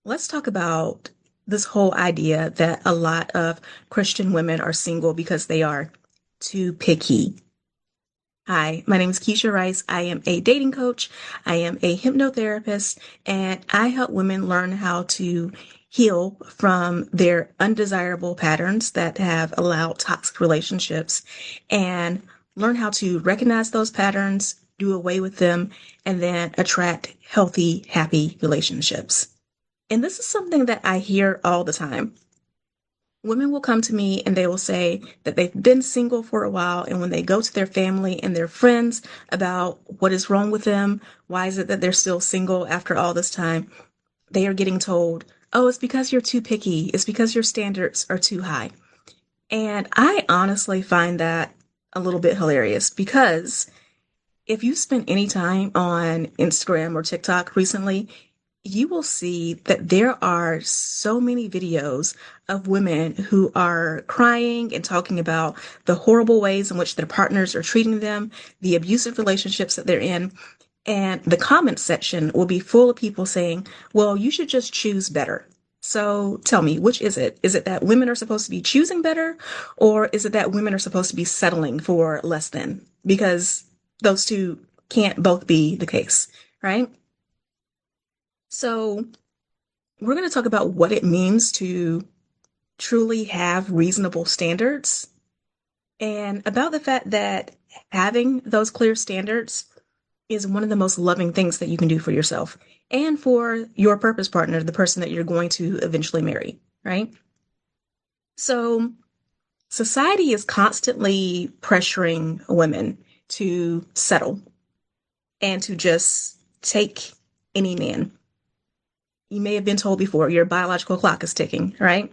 Let's talk about this whole idea that a lot of Christian women are single because they are too picky. Hi, my name is Keshia Rice. I am a dating coach. I am a hypnotherapist, and I help women learn how to heal from their undesirable patterns that have allowed toxic relationships and learn how to recognize those patterns, do away with them, and then attract healthy, happy relationships. And this is something that I hear all the time. Women will come to me and they will say that they've been single for a while. And when they go to their family and their friends about what is wrong with them, why is it that they're still single after all this time, they are getting told, oh, it's because you're too picky. It's because your standards are too high. And I honestly find that a little bit hilarious because if you spent any time on Instagram or TikTok recently, you will see that there are so many videos of women who are crying and talking about the horrible ways in which their partners are treating them, the abusive relationships that they're in. And the comment section will be full of people saying, well, you should just choose better. So tell me, which is it? Is it that women are supposed to be choosing better, or is it that women are supposed to be settling for less than? Because those two can't both be the case, right? So we're going to talk about what it means to truly have reasonable standards and about the fact that having those clear standards is one of the most loving things that you can do for yourself and for your purpose partner, the person that you're going to eventually marry, right? So society is constantly pressuring women to settle and to just take any man. You may have been told before your biological clock is ticking, right?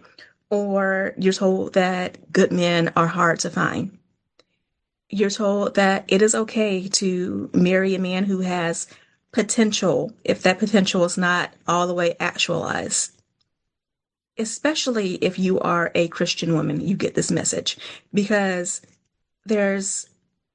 Or you're told that good men are hard to find. You're told that it is okay to marry a man who has potential if that potential is not all the way actualized. Especially if you are a Christian woman, you get this message because there's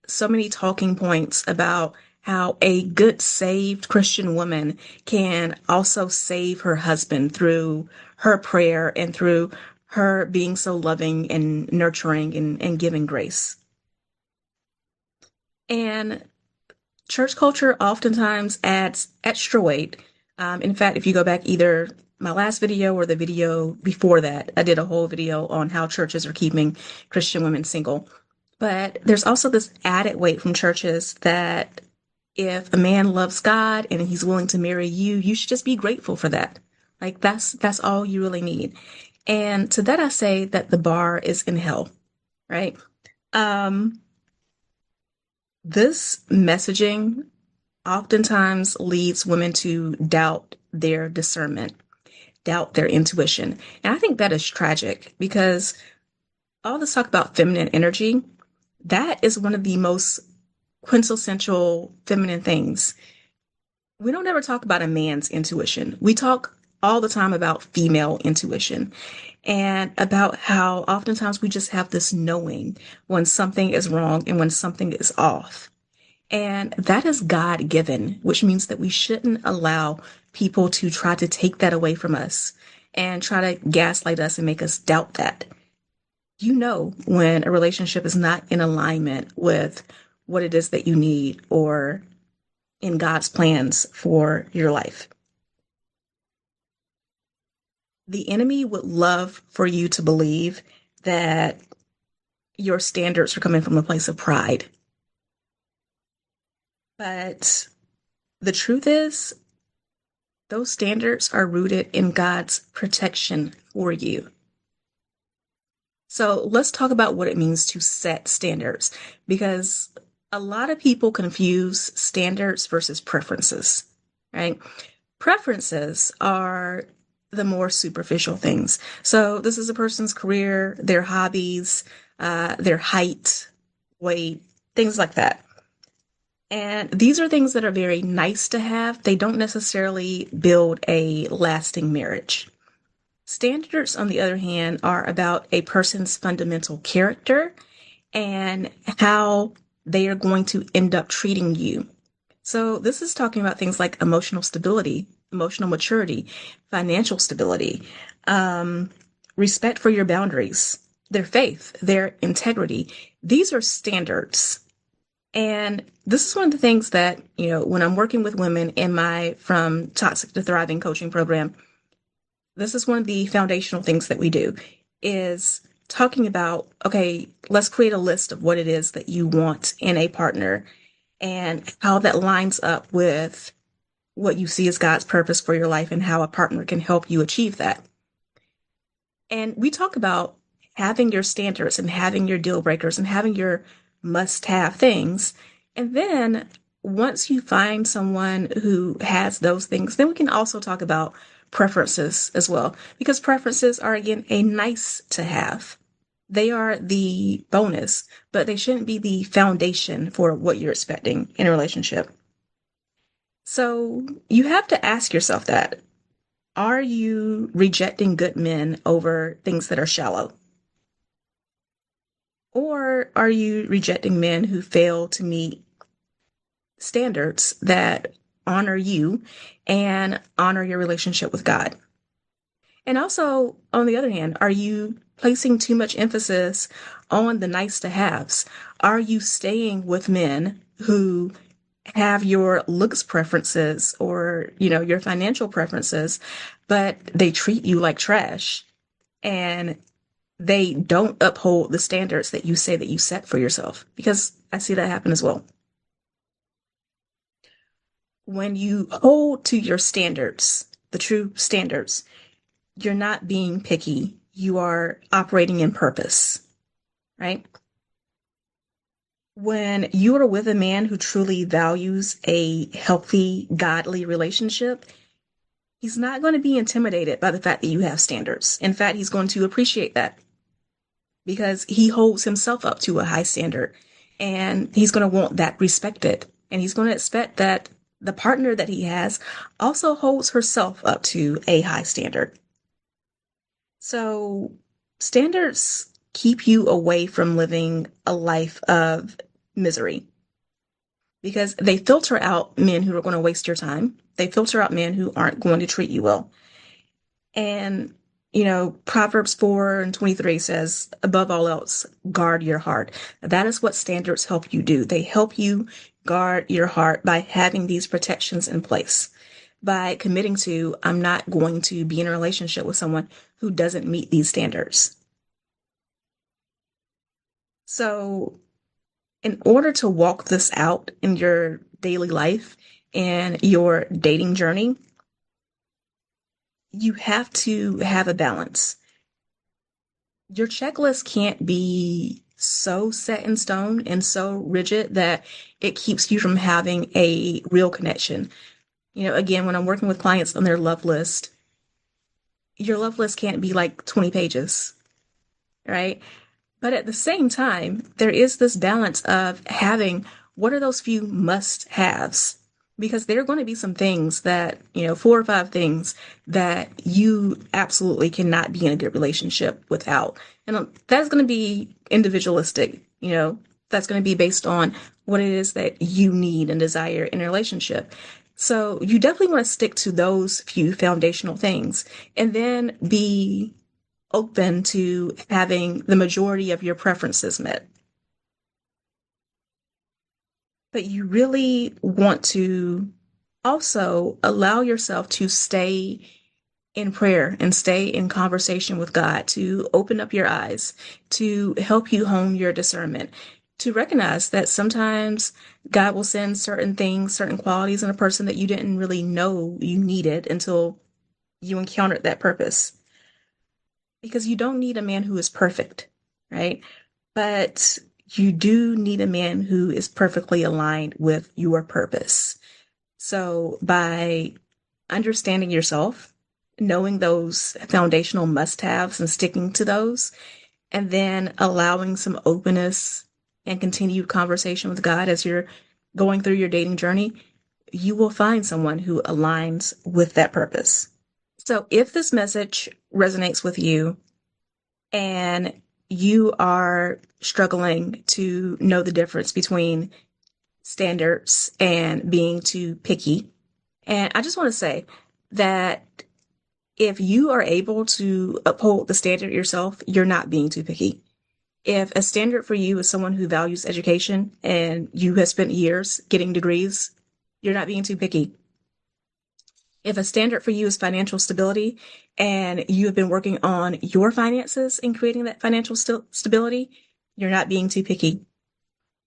so many talking points about how a good saved Christian woman can also save her husband through her prayer and through her being so loving and nurturing and giving grace. And church culture oftentimes adds extra weight. In fact, if you go back either my last video or the video before that, I did a whole video on how churches are keeping Christian women single. But there's also this added weight from churches that if a man loves God and he's willing to marry you, you should just be grateful for that. Like that's all you really need. And to that I say that the bar is in hell, right? Um, this messaging oftentimes leads women to doubt their discernment, doubt their intuition. And I think that is tragic because all this talk about feminine energy, that is one of the most quintessential feminine things. We don't ever talk about a man's intuition. We talk all the time about female intuition and about how oftentimes we just have this knowing when something is wrong and when something is off. And that is God given, which means that we shouldn't allow people to try to take that away from us and try to gaslight us and make us doubt that. You know when a relationship is not in alignment with what it is that you need or in God's plans for your life. The enemy would love for you to believe that your standards are coming from a place of pride. But the truth is, those standards are rooted in God's protection for you. So let's talk about what it means to set standards because a lot of people confuse standards versus preferences, right? Preferences are the more superficial things. So this is a person's career, their hobbies, their height, weight, things like that. And these are things that are very nice to have. They don't necessarily build a lasting marriage. Standards, on the other hand, are about a person's fundamental character and how they are going to end up treating you. So this is talking about things like emotional stability, emotional maturity, financial stability, um, respect for your boundaries, their faith, their integrity. These are standards. And this is one of the things that, when I'm working with women in my From Toxic to Thriving coaching program, this is one of the foundational things that we do is talking about, okay, let's create a list of what it is that you want in a partner and how that lines up with what you see as God's purpose for your life and how a partner can help you achieve that. And we talk about having your standards and having your deal breakers and having your must have things. And then once you find someone who has those things, then we can also talk about preferences as well, because preferences are, again, a nice to have. They are the bonus, but they shouldn't be the foundation for what you're expecting in a relationship. So you have to ask yourself that. Are you rejecting good men over things that are shallow? Or are you rejecting men who fail to meet standards that honor you and honor your relationship with God? And also, on the other hand, are you placing too much emphasis on the nice to haves? Are you staying with men who have your looks preferences or, your financial preferences, but they treat you like trash and they don't uphold the standards that you say that you set for yourself? Because I see that happen as well. When you hold to your standards, the true standards, you're not being picky. You are operating in purpose, right? When you are with a man who truly values a healthy, godly relationship, he's not going to be intimidated by the fact that you have standards. In fact, he's going to appreciate that because he holds himself up to a high standard and he's going to want that respected. And he's going to expect that the partner that he has also holds herself up to a high standard. So standards keep you away from living a life of misery because they filter out men who are going to waste your time. They filter out men who aren't going to treat you well. And, Proverbs 4:23 says, above all else, guard your heart. That is what standards help you do. They help you guard your heart by having these protections in place, by committing to, I'm not going to be in a relationship with someone who doesn't meet these standards. So, in order to walk this out in your daily life and your dating journey, you have to have a balance. Your checklist can't be so set in stone and so rigid that it keeps you from having a real connection. Again, when I'm working with clients on their love list, your love list can't be like 20 pages, right? But at the same time, there is this balance of having what are those few must haves? Because there are going to be some things that, 4 or 5 things that you absolutely cannot be in a good relationship without. And that's going to be individualistic, that's going to be based on what it is that you need and desire in a relationship. So you definitely want to stick to those few foundational things and then be open to having the majority of your preferences met. But you really want to also allow yourself to stay in prayer and stay in conversation with God, to open up your eyes, to help you hone your discernment, to recognize that sometimes God will send certain things, certain qualities in a person that you didn't really know you needed until you encountered that purpose. Because you don't need a man who is perfect, right? But you do need a man who is perfectly aligned with your purpose. So by understanding yourself, knowing those foundational must-haves and sticking to those, and then allowing some openness and continued conversation with God as you're going through your dating journey, you will find someone who aligns with that purpose. So if this message resonates with you and you are struggling to know the difference between standards and being too picky, and I just want to say, that if you are able to uphold the standard yourself, you're not being too picky. If a standard for you is someone who values education and you have spent years getting degrees, you're not being too picky. If a standard for you is financial stability and you have been working on your finances and creating that financial stability, you're not being too picky.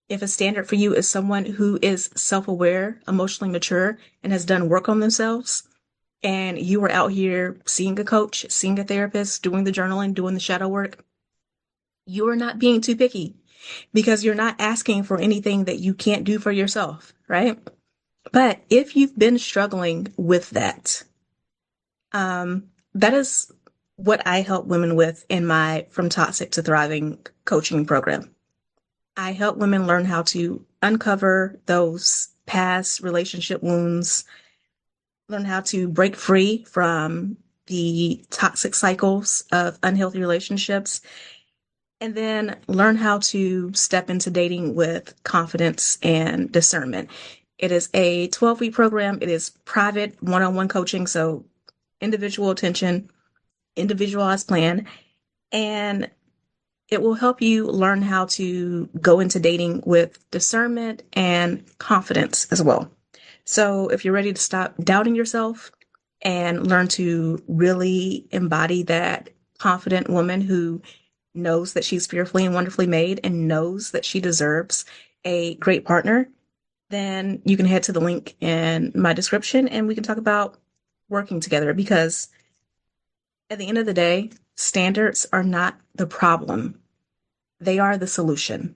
If a standard for you is someone who is self-aware, emotionally mature, and has done work on themselves, and you are out here seeing a coach, seeing a therapist, doing the journaling, doing the shadow work, you are not being too picky because you're not asking for anything that you can't do for yourself, right? But if you've been struggling with that, that is what I help women with in my From Toxic to Thriving coaching program. I help women learn how to uncover those past relationship wounds, learn how to break free from the toxic cycles of unhealthy relationships, and then learn how to step into dating with confidence and discernment. It is a 12-week program. It is private one-on-one coaching, so individual attention, individualized plan, and it will help you learn how to go into dating with discernment and confidence as well. So if you're ready to stop doubting yourself and learn to really embody that confident woman who knows that she's fearfully and wonderfully made and knows that she deserves a great partner, then you can head to the link in my description and we can talk about working together, because at the end of the day, standards are not the problem. They are the solution.